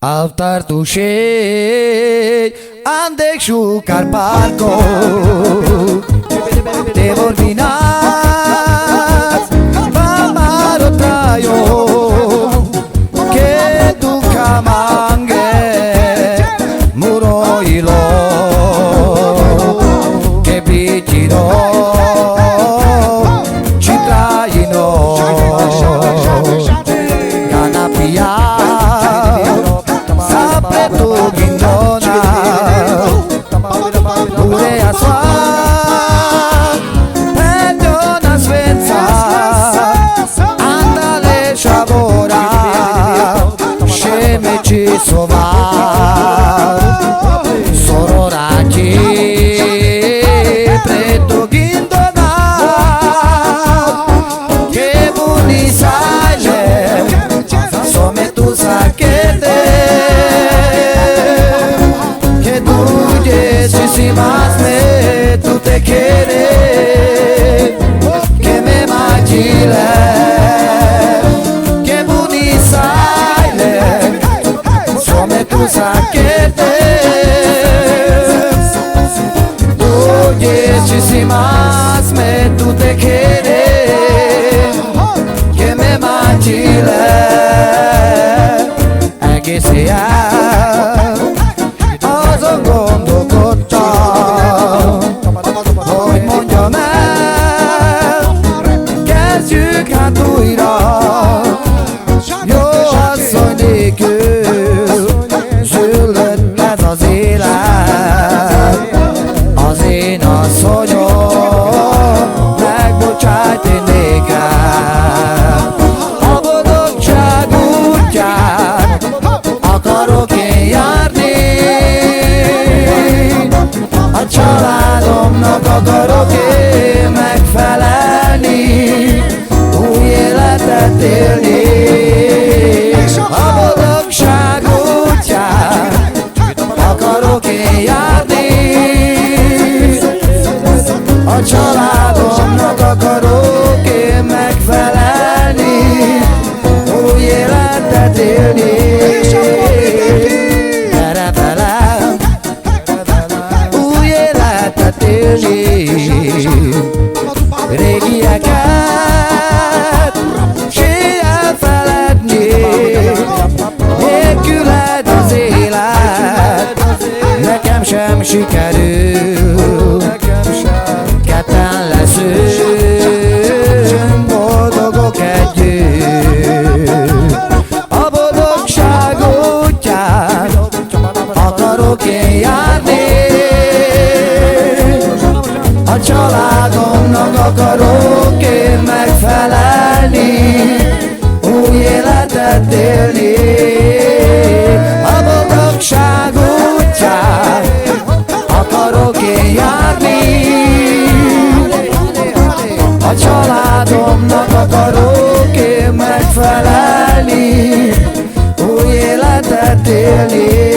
Avtartusei andek shukar parko te vorbinas pamaro trayo ke duka mange muro ilo ke bitino chitraino ganapia Sororati preto guindona che bunisale some tu sakete che tu si mas me tu te quieres que me magile che bunisale some tu sakete si mas me tu te quieres que me machile egészia azon gondolkodtam, hogy mondjam el, kezdjük hát újra. Jó asszony nélkül züllött ez az élet, az én asszonyom megbocsájt én nékem. A boldogság útján akarok én járni, a családomnak akarok én megfelelni, új életet élni. A boldogság útján akarok én járni, a családomnak akarok én megfelelni, új életet élni. Gyere velem, új életet élni, régieket s elfeledni, nélküled az élet nekem sem sikerül. Ketten leszünk boldogok együtt, a boldogság útján akarok én járni, a családomnak akarok én megfelelni, új életet élni. A boldogság útján akarok én járni, a családomnak akarok én megfelelni, új életet élni.